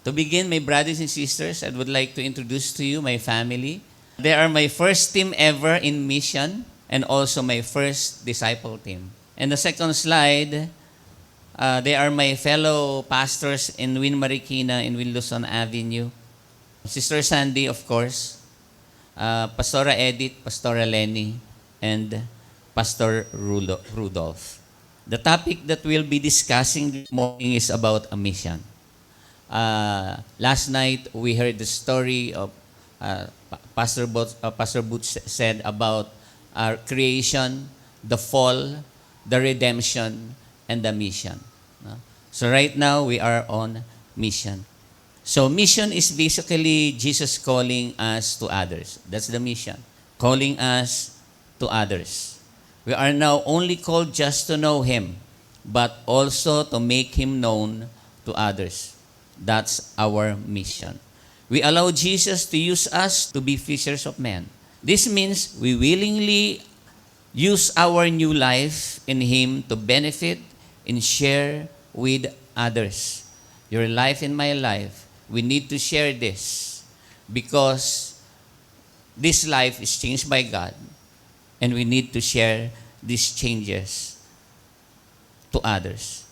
To begin, my brothers and sisters, I would like to introduce to you my family. They are my first team ever in mission and also my first disciple team. And the second slide, they are my fellow pastors in Win Marikina in Win Luzon Avenue. Sister Sandy, of course, Pastora Edith, Pastora Lenny, and Pastor Rudolph. The topic that we'll be discussing this morning is about a mission. Last night, we heard the story of Pastor Boots said about our creation, the fall, the redemption, and the mission. So right now, we are on mission. So mission is basically Jesus calling us to others. That's the mission. Calling us to others. We are now only called just to know Him, but also to make Him known to others. That's our mission. We allow Jesus to use us to be fishers of men. This means we willingly use our new life in Him to benefit and share with others. Your life and my life, we need to share this because this life is changed by God and we need to share these changes to others.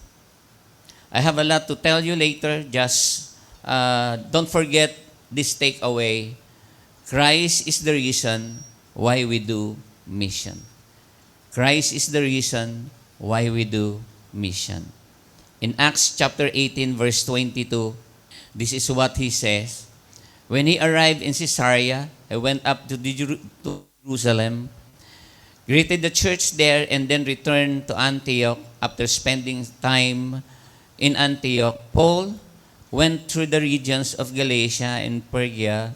I have a lot to tell you later. Just don't forget this takeaway. Christ is the reason why we do mission. Christ is the reason why we do mission. In Acts chapter 18, verse 22, this is what he says. When he arrived in Caesarea, I went up to Jerusalem, greeted the church there, and then returned to Antioch. After spending time in Antioch, Paul went through the regions of Galatia and Phrygia,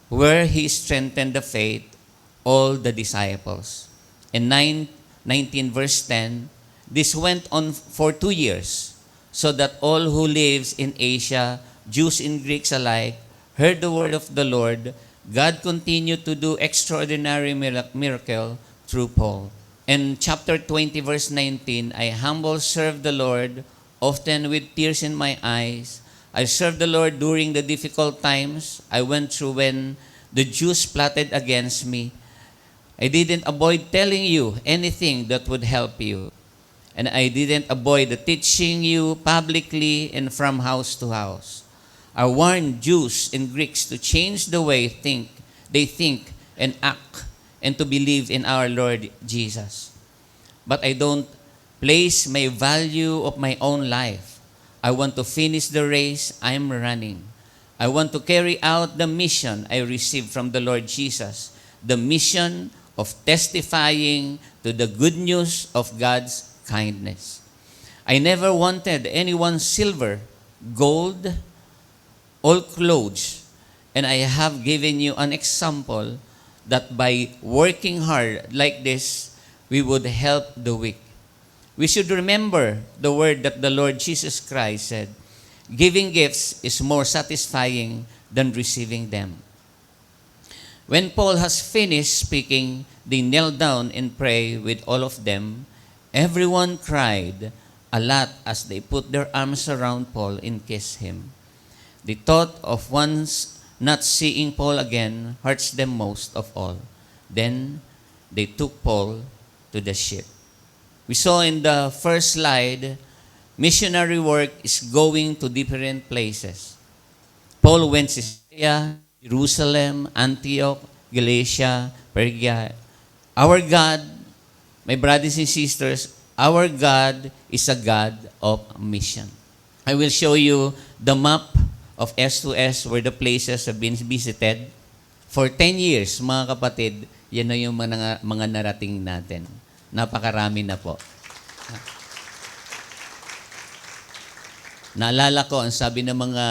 where he strengthened the faith, all the disciples. In 19 verse 10, this went on for 2 years, so that all who lives in Asia, Jews and Greeks alike, heard the word of the Lord. God continued to do extraordinary miracle through Paul. In chapter 20, verse 19, I humble serve the Lord, often with tears in my eyes. I served the Lord during the difficult times I went through when the Jews plotted against me. I didn't avoid telling you anything that would help you. And I didn't avoid teaching you publicly and from house to house. I warned Jews and Greeks to change the way they think and act and to believe in our Lord Jesus. But I don't place my value of my own life. I want to finish the race I'm running. I want to carry out the mission I received from the Lord Jesus, the mission of testifying to the good news of God's kindness. I never wanted anyone's silver, gold, or clothes, and I have given you an example that by working hard like this, we would help the weak. We should remember the word that the Lord Jesus Christ said, giving gifts is more satisfying than receiving them. When Paul has finished speaking, they knelt down and prayed with all of them. Everyone cried a lot as they put their arms around Paul and kissed him. The thought of once not seeing Paul again hurts them most of all. Then they took Paul to the ship. We saw in the first slide, missionary work is going to different places. Paul went to Syria, Jerusalem, Antioch, Galatia, Phrygia. Our God, my brothers and sisters, our God is a God of mission. I will show you the map of S2S where the places have been visited. For 10 years, mga kapatid, yan na yung mga narating natin. Napakarami na po. Naalala ko, ang sabi ng mga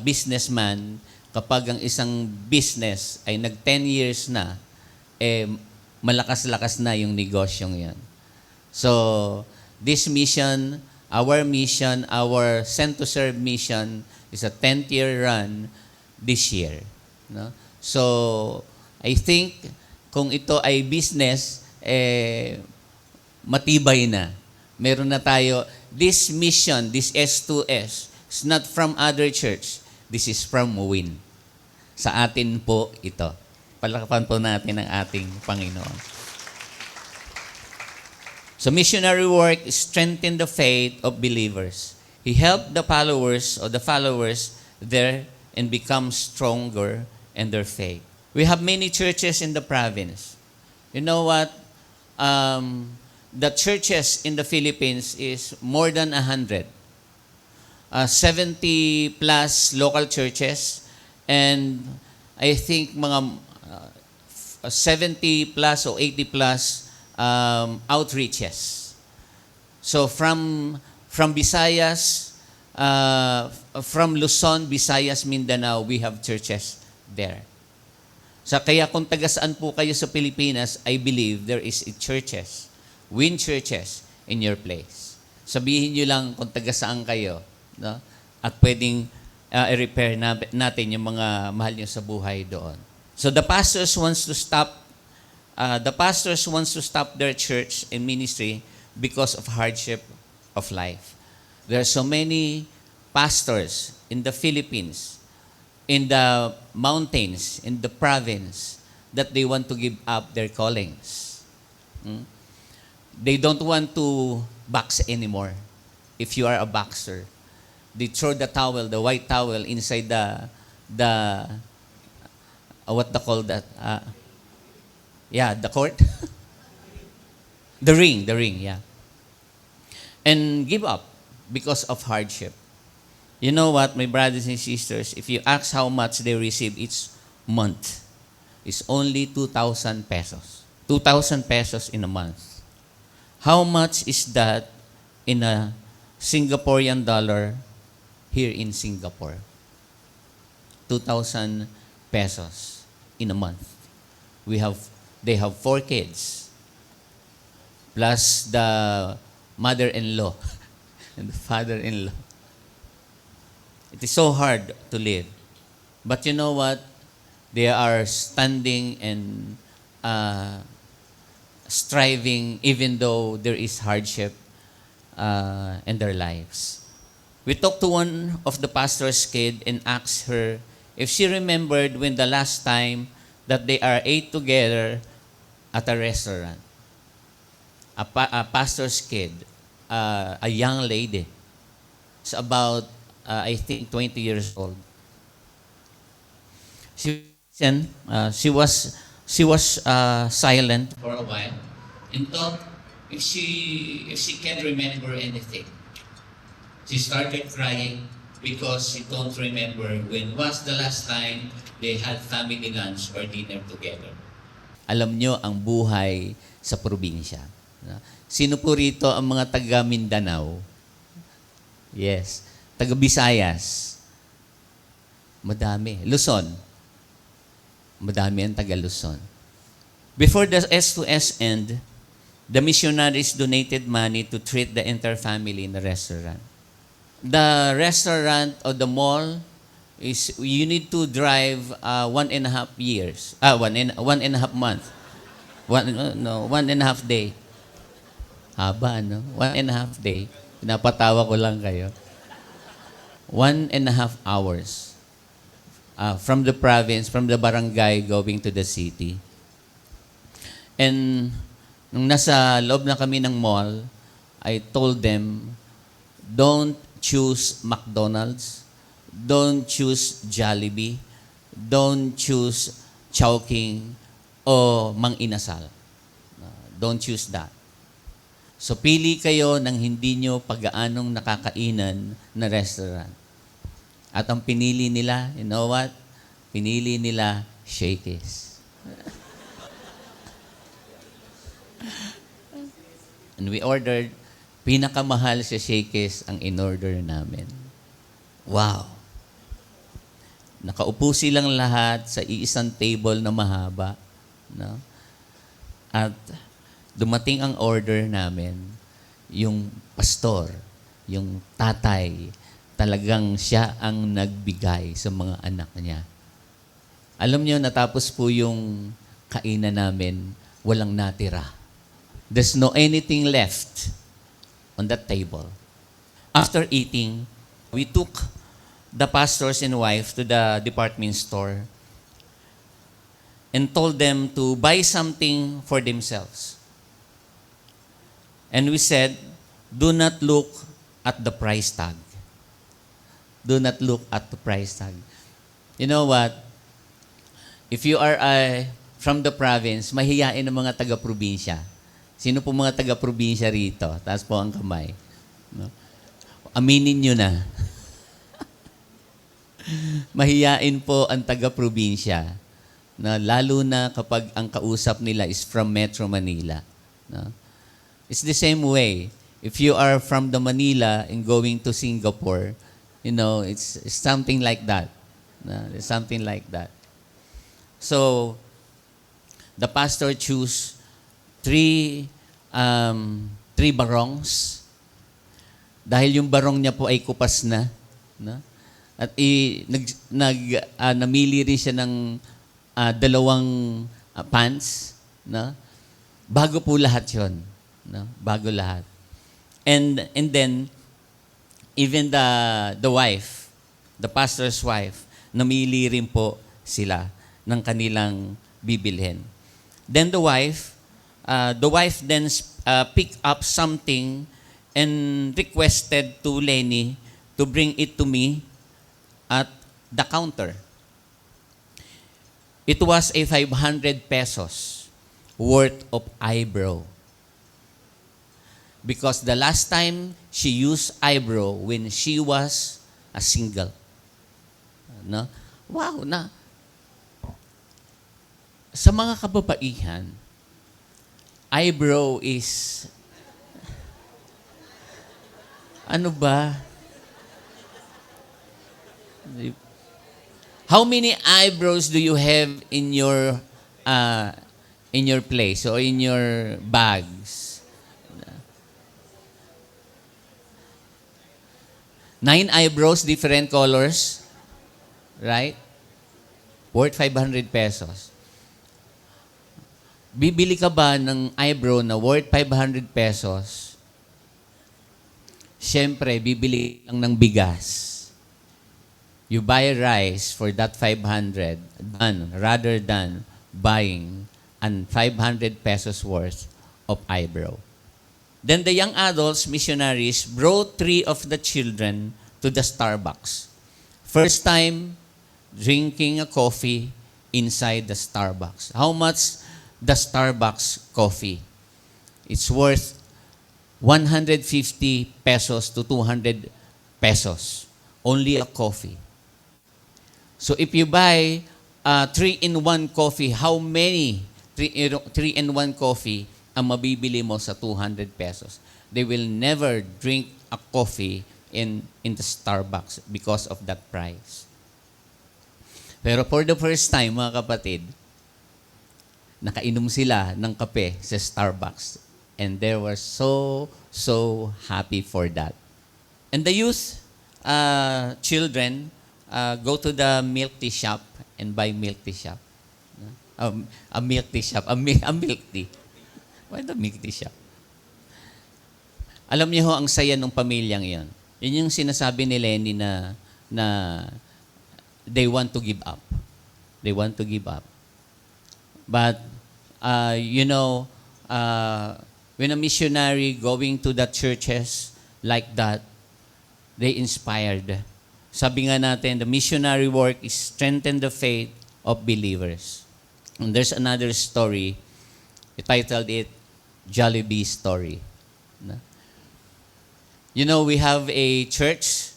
businessman, kapag ang isang business ay nag-10 years na, malakas-lakas na yung negosyong yan. So, this mission, our Sent to Serve mission is a 10th year run this year. No? So, I think kung ito ay business, matibay na. Meron na tayo, this mission, this S2S, It's not from other church. This is from WIN. Sa atin po ito. Palakpan po natin ang ating Panginoon. So missionary work strengthened the faith of believers. He helped the followers there and become stronger in their faith. We have many churches in the province. You know what? The churches in the Philippines is more than 100. 70 plus local churches and I think mga 70 plus or 80 plus outreaches. So from Visayas, from Luzon, Visayas, Mindanao, we have churches there. So kaya kung taga saan po kayo sa Pilipinas, I believe there is churches, WIN churches in your place. Sabihin nyo lang kung taga saan kayo, no? At pwedeng i-repair natin yung mga mahal nyo sa buhay doon. So the pastors wants to stop their church and ministry because of hardship of life. There are so many pastors in the Philippines, in the mountains, in the province, that they want to give up their callings. They don't want to box anymore. If you are a boxer, they throw the towel, the white towel, inside the what they call that? The court? the ring, yeah. And give up because of hardship. You know what, my brothers and sisters, if you ask how much they receive each month, it's only 2,000 pesos. 2,000 pesos in a month. How much is that in a Singaporean dollar here in Singapore? 2,000 pesos in a month. They have 4 kids, plus the mother-in-law and the father-in-law. It is so hard to live. But you know what? They are standing and striving even though there is hardship in their lives. We talked to one of the pastor's kid and asked her if she remembered when the last time that they ate together at a restaurant. A pastor's kid, a young lady. It's about, I think, 20 years old. She was silent for a while and thought if she can't remember anything. She started crying because she don't remember when was the last time they had family lunch or dinner together. Alam nyo ang buhay sa probinsya. Sino po rito ang mga taga Mindanao? Yes. Taga Visayas? Madami. Luzon? Madami ang taga Luzon. Before the S2S end, the missionaries donated money to treat the entire family in the restaurant. The restaurant or the mall is, you need to drive 1.5 years. 1.5 month. 1.5 day. Haba, no? 1.5 day. Pinapatawa ko lang kayo. 1.5 hours. From the province, from the barangay, going to the city. And nung nasa loob na kami ng mall, I told them, don't choose McDonald's, don't choose Jollibee, don't choose Chowking o Mang Inasal. Don't choose that. So pili kayo ng hindi nyo pag-aanong nakakainan na restaurant. At ang pinili nila, you know what? Pinili nila Shakey's. And we ordered, pinakamahal sa Shakey's ang in-order namin. Wow! Nakaupo silang lahat sa iisang table na mahaba. No? At dumating ang order namin, yung pastor, yung tatay, talagang siya ang nagbigay sa mga anak niya. Alam niyo, natapos po yung kainan namin, walang natira. There's no anything left on that table. After eating, We took the pastors and wife to the department store and told them to buy something for themselves. And we said, do not look at the price tag. Do not look at the price tag. You know what? If you are from the province, mahiyain ang mga taga-probinsya. Sino po mga taga-probinsya rito? Taas po ang kamay. No? Aminin nyo na. Mahiyain po ang taga-probinsya. Na lalo na kapag ang kausap nila is from Metro Manila. No? It's the same way. If you are from the Manila and going to Singapore, you know, it's something like that. No? It's something like that. So, the pastor chose three barongs. Dahil yung barong niya po ay kupas na. No? At namili rin siya ng dalawang pants. No? Bago po lahat yun. No? Bago lahat. And then, even the wife, the pastor's wife, namili rin po sila ng kanilang bibilhin. Then the wife then picked up something and requested to Lenny to bring it to me at the counter. It was a 500 pesos worth of eyebrow. Because the last time she used eyebrow when she was a single. No? Wow, na. Sa mga kababaihan, eyebrow is, ano ba? How many eyebrows do you have in your place or in your bags? 9 eyebrows, different colors. Right? Worth 500 pesos. Bibili ka ba ng eyebrow na worth 500 pesos? Siyempre, bibili lang ng bigas. You buy rice for that 500 rather than buying an 500 pesos worth of eyebrow. Then the young adults, missionaries, brought 3 of the children to the Starbucks. First time drinking a coffee inside the Starbucks. How much the Starbucks coffee? It's worth 150 pesos to 200 pesos. Only a coffee. So if you buy 3-in-1 coffee, how many 3-in-1 coffee ang mabibili mo sa 200 pesos? They will never drink a coffee in the Starbucks because of that price. Pero for the first time, mga kapatid, nakainom sila ng kape sa Starbucks. And they were so happy for that. And the youth, children, go to the milk tea shop and buy milk tea shop. A milk tea shop. A milk tea. Why the milk tea shop? Alam niyo ho, ang saya ng pamilyang yon. Yun yung sinasabi ni Lenny na they want to give up. They want to give up. But, when a missionary going to the churches like that, they inspired. Sabi nga natin, the missionary work is strengthen the faith of believers. And there's another story. I titled it, Jollibee Story. You know, we have a church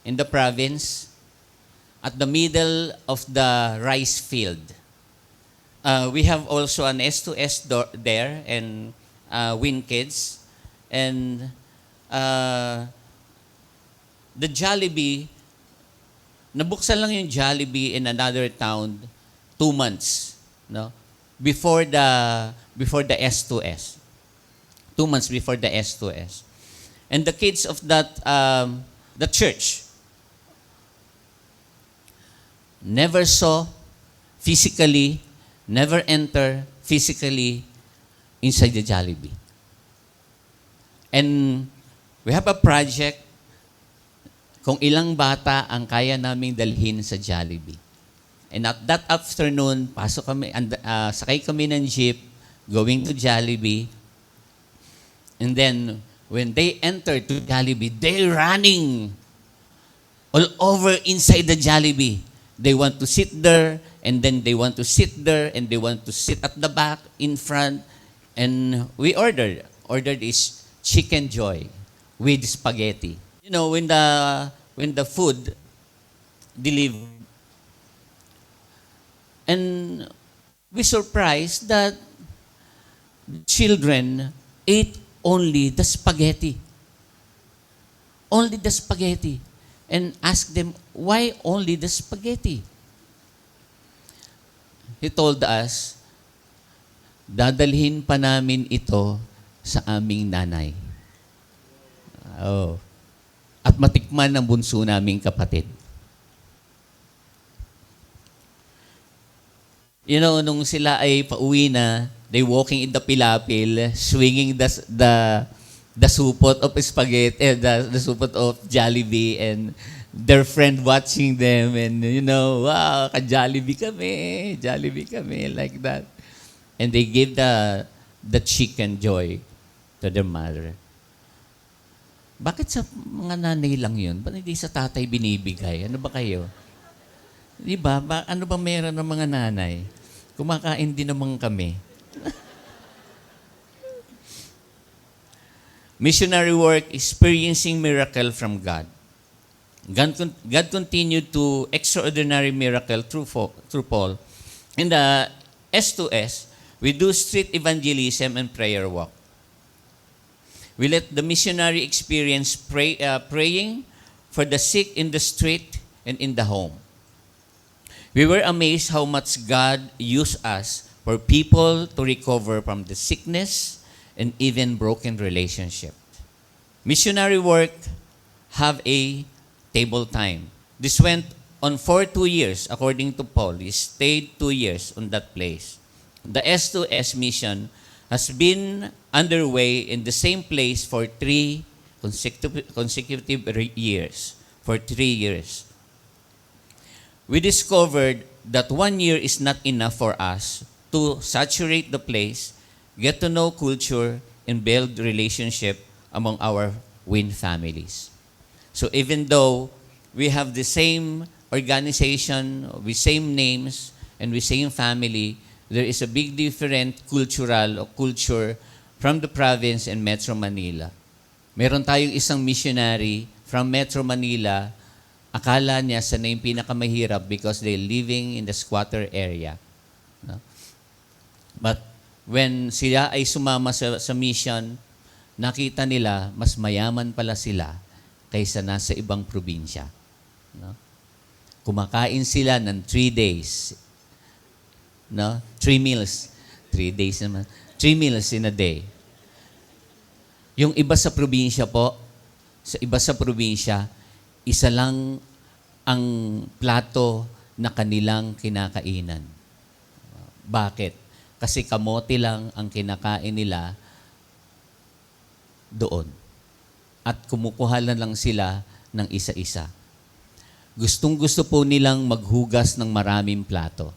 in the province at the middle of the rice field. We have also an S2S there and Win Kids. And the Jollibee, nabuksan lang yung Jollibee in another town 2 months, no? Before the S2S. 2 months before the S2S. And the kids of that the church never saw physically, never enter physically inside the Jollibee. And we have a project kung ilang bata ang kaya naming dalhin sa Jollibee. And at that afternoon, sakay kami ng jeep going to Jollibee. And then, when they entered to Jollibee, they're running all over inside the Jollibee. They want to sit there, and then they want to sit there, and they want to sit at the back, in front. And we ordered is Chicken Joy with spaghetti. You know, when the food delivered, and we surprised that children ate only the spaghetti. Only the spaghetti. And asked them, why only the spaghetti? He told us, dadalhin pa namin ito sa aming nanay. Oh. At matikman ng bunso naming kapatid. You know, nung sila ay pauwi na, they walking in the pilapil, swinging the supot of spaghetti, the supot of Jollibee, and their friend watching them, and you know, wow, ka-Jollibee kami, like that. And they gave the Chicken Joy to their mother. Bakit sa mga nanay lang yun? Ba't hindi sa tatay binibigay? Ano ba kayo? Di ba? Ano ba meron ng mga nanay? Kumakain din naman kami. Missionary work, experiencing miracle from God. God continued to extraordinary miracle through Paul. In the S2S, we do street evangelism and prayer walk. We let the missionary experience praying for the sick in the street and in the home. We were amazed how much God used us for people to recover from the sickness and even broken relationship. Missionary work have a table time. This went on for 2 years, according to Paul. He stayed 2 years on that place. The S2S mission has been underway in the same place for 3 consecutive years. For 3 years. We discovered that 1 year is not enough for us to saturate the place, get to know culture, and build relationship among our WIN families. So even though we have the same organization, with same names, and with same family, there is a big different culture from the province and Metro Manila. Meron tayong isang missionary from Metro Manila, akala niya sa na yung pinakamahirap because they're living in the squatter area. No? But when sila ay sumama sa mission, nakita nila mas mayaman pala sila kaysa nasa ibang probinsya. No? Kumakain sila ng 3 days. No? 3 meals. 3 days naman. 3 meals in a day. Yung iba sa probinsya po, sa iba sa probinsya, isa lang ang plato na kanilang kinakainan. Bakit? Kasi kamote lang ang kinakain nila doon. At kumukuha na lang sila ng isa-isa. Gustong-gusto po nilang maghugas ng maraming plato.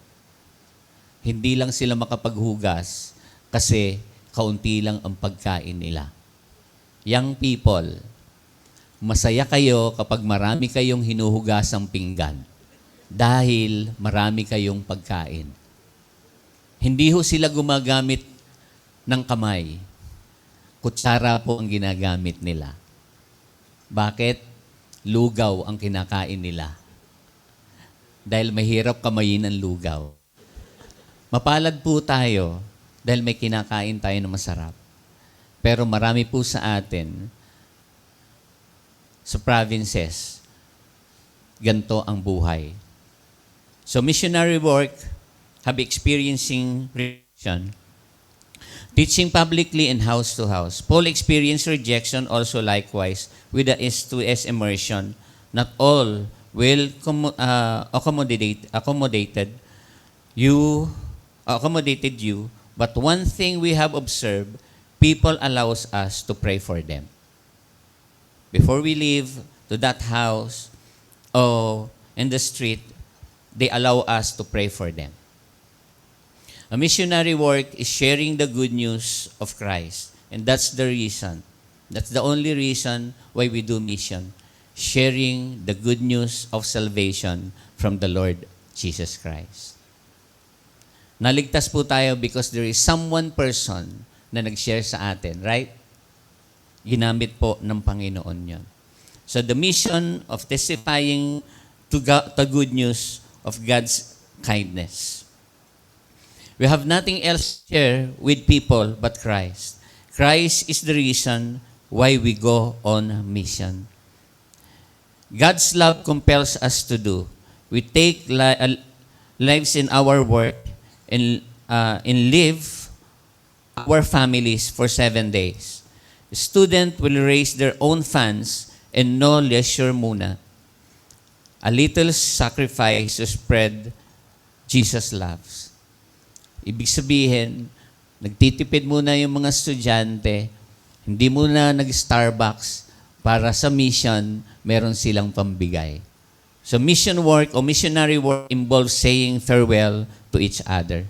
Hindi lang sila makapaghugas kasi kaunti lang ang pagkain nila. Young people, masaya kayo kapag marami kayong hinuhugasang pinggan dahil marami kayong pagkain. Hindi ho sila gumagamit ng kamay. Kutsara po ang ginagamit nila. Bakit? Lugaw ang kinakain nila. Dahil mahirap kamayin ang lugaw. Mapalad po tayo dahil may kinakain tayo na masarap. Pero marami po sa atin, sa provinces, ganito ang buhay. So missionary work, have experiencing rejection, teaching publicly and house to house. Paul experienced rejection also likewise with the S2S immersion. Not all will accommodated you, but one thing we have observed, people allows us to pray for them. Before we leave, to that house, or in the street, they allow us to pray for them. A missionary work is sharing the good news of Christ. And that's the reason. That's the only reason why we do mission. Sharing the good news of salvation from the Lord Jesus Christ. Naligtas po tayo because there is someone person na nag-share sa atin, right? Ginamit po ng Panginoon yon. So the mission of testifying to the good news of God's kindness. We have nothing else to share with people but Christ. Christ is the reason why we go on mission. God's love compels us to do. We take lives in our work and live our families for 7 days. The student will raise their own funds and no leisure muna. A little sacrifice to spread Jesus loves. Ibig sabihin, nagtitipid muna yung mga estudyante, hindi muna nag-Starbucks para sa mission, meron silang pambigay. So mission work or missionary work involves saying farewell to each other.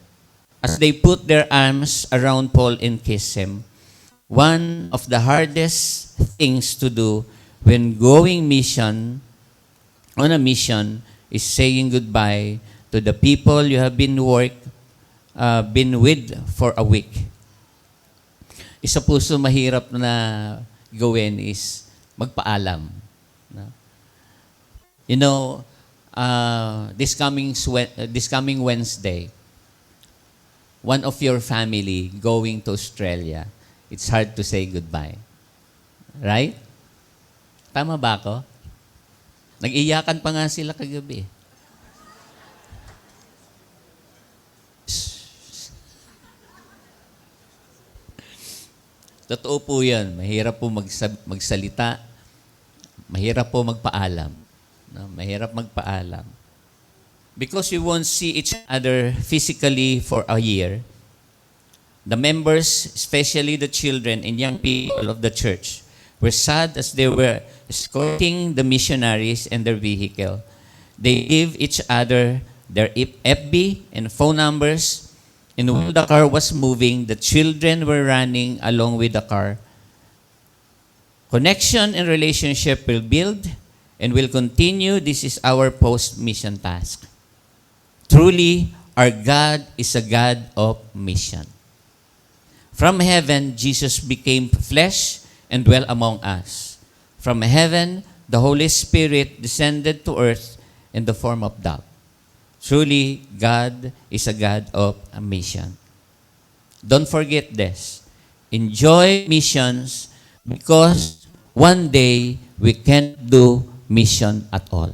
As they put their arms around Paul and kiss him, one of the hardest things to do when going on a mission is saying goodbye to the people you have been with for a week. Isa po sa mahirap na gawin is magpaalam. You know, this coming Wednesday, one of your family going to Australia, it's hard to say goodbye. Right? Tama ba ako? Nag-iyakan pa nga sila kagabi. Totoo po yan. Mahirap po magsalita. Mahirap po magpaalam. No? Mahirap magpaalam. Because we won't see each other physically for a year, the members, especially the children and young people of the church, were sad as they were escorting the missionaries and their vehicle. They gave each other their FB and phone numbers. And while the car was moving, the children were running along with the car. Connection and relationship will build and will continue. This is our post-mission task. Truly, our God is a God of mission. From heaven, Jesus became flesh and dwelt among us. From heaven, the Holy Spirit descended to earth in the form of dove. Truly, God is a God of a mission. Don't forget this. Enjoy missions because one day we can't do mission at all.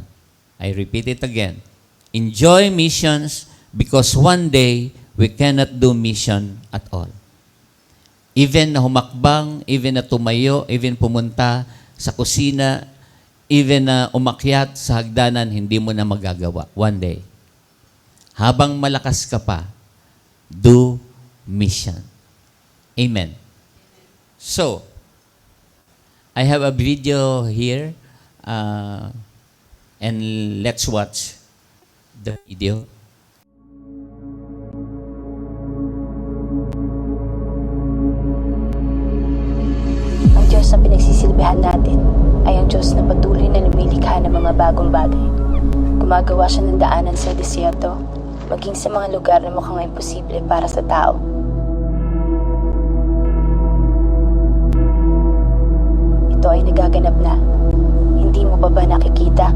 I repeat it again. Enjoy missions because one day we cannot do mission at all. Even na humakbang, even na tumayo, even pumunta sa kusina, even na umakyat sa hagdanan, hindi mo na magagawa. One day. Habang malakas ka pa, do mission. Amen. So, I have a video here, and let's watch the video. Ang Diyos na pinagsisilbihan natin ay ang Diyos na patuloy na lumilikha ng mga bagong bagay. Gumagawa siya ng daanan sa desierto, maging sa mga lugar na mukhang imposible para sa tao. Ito ay nagaganap na. Hindi mo pa ba nakikita?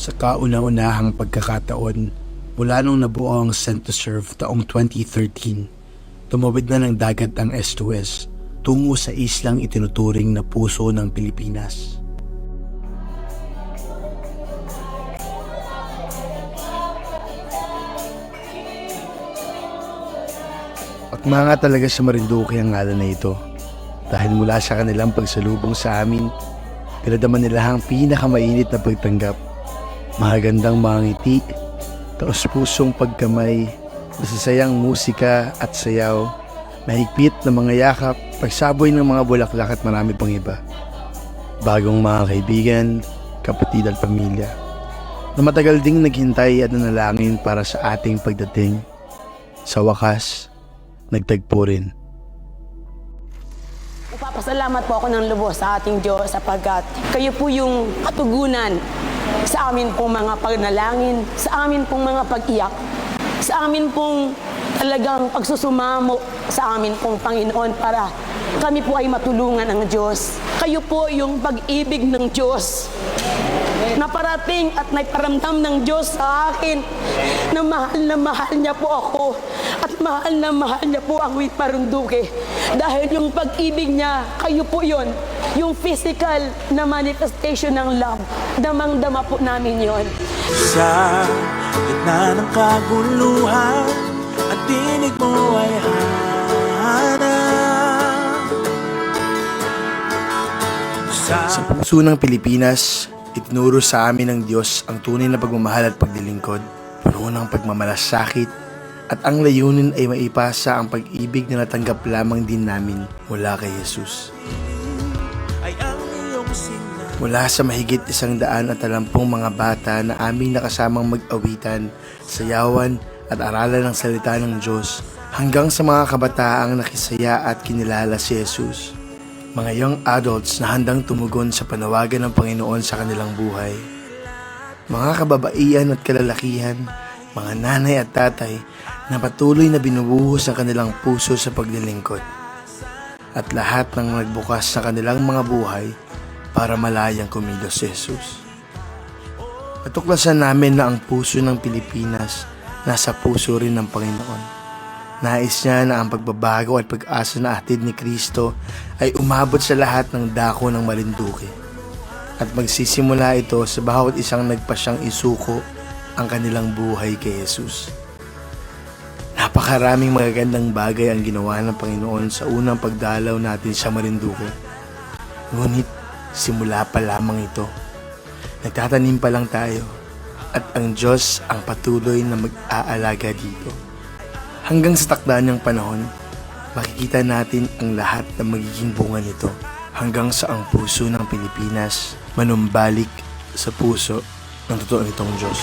Sa kauna-unahang pagkakataon, mula nung nabuo ang Sent to Serve taong 2013, tumawid na ng dagat ang S2S tungo sa islang itinuturing na puso ng Pilipinas. Akma nga talaga sa Marinduque ang ngalan na ito dahil mula sa kanilang pagsalubong sa amin, Pinadama nila ang pinakamainit na pagtanggap. Magagandang mga ngiti, taos-pusong pagkamay, masasayang musika at sayaw, mahigpit na mga yakap, pagsaboy ng mga bulaklak at marami pang iba. Bagong mga kaibigan, kapatid at pamilya, na matagal ding naghintay at nanalangin para sa ating pagdating. Sa wakas, nagtagpo rin. Papasalamat po ako ng lubos sa ating Diyos sapagkat kayo po yung katugunan sa amin pong mga pagnalangin, sa amin pong mga pag-iyak, sa amin pong talagang pagsusumamo sa amin pong Panginoon para kami po ay matulungan ng Diyos. Kayo po yung pag-ibig ng Diyos na parating at naiparamdam ng Diyos sa akin na mahal niya po ako at mahal niya po ang Parunduque. Dahil yung pag-ibig niya, kayo po yon, yung physical na manifestation ng love. Damang-dama po namin yon. Sa gitna ng kaguluhan, ang tinig mo ay hanap. Sa puso ng Pilipinas, itinuro sa amin ng Diyos ang tunay na pagmamahal at paglilingkod, puno ng pagmamalasakit, at ang layunin ay maipasa ang pag-ibig na natanggap lamang din namin mula kay Jesus. Ay ang iyong sinan. Mula sa mahigit 130 mga bata na aming nakasamang mag-awitan, sayawan at aralan ng salita ng Diyos, hanggang sa mga kabataang nakisaya at kinilala si Jesus. Mga young adults na handang tumugon sa panawagan ng Panginoon sa kanilang buhay. Mga kababaihan at kalalakihan, mga nanay at tatay na patuloy na binubuhos ang kanilang puso sa paglilingkod. At lahat ng nagbukas sa kanilang mga buhay para malayang kumilos si Jesus. Natuklasan namin na ang puso ng Pilipinas nasa puso rin ng Panginoon. Nais niya na ang pagbabago at pag-asa na hatid ni Kristo ay umabot sa lahat ng dako ng Marinduque. At magsisimula ito sa bawat isang nagpasyang isuko ang kanilang buhay kay Jesus. Napakaraming magagandang bagay ang ginawa ng Panginoon sa unang pagdalaw natin sa Marinduque. Ngunit simula pa lamang ito. Nagtatanim pa lang tayo at ang Diyos ang patuloy na mag-aalaga dito. Hanggang sa takda niyang panahon, makikita natin ang lahat ng magiging bunga nito hanggang sa ang puso ng Pilipinas manumbalik sa puso ng totoo nitong Diyos.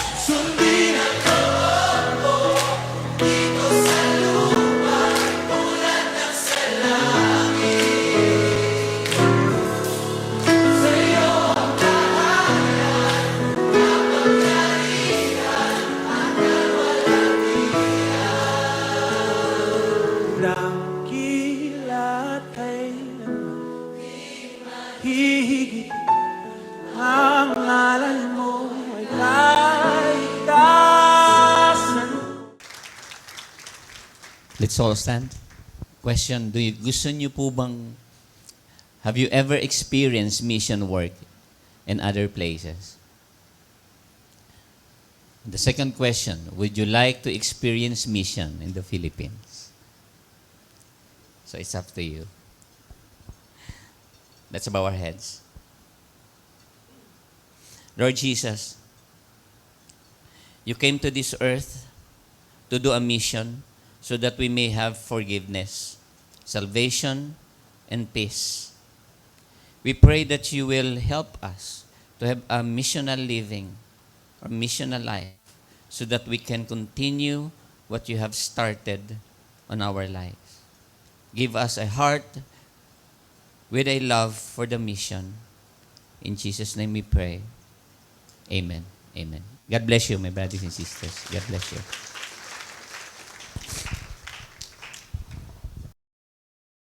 Dakilat ay hihigit ang ngalan mo ay kaligtasan. Let's all stand. Question, gusto niyo po bang, have you ever experienced mission work in other places? The second question, would you like to experience mission in the Philippines? So it's up to you. Let's bow our heads. Lord Jesus, you came to this earth to do a mission so that we may have forgiveness, salvation, and peace. We pray that you will help us to have a missional living or missional life so that we can continue what you have started on our lives. Give us a heart with a love for the mission. In Jesus' name we pray. Amen. Amen. God bless you, my brothers and sisters. God bless you.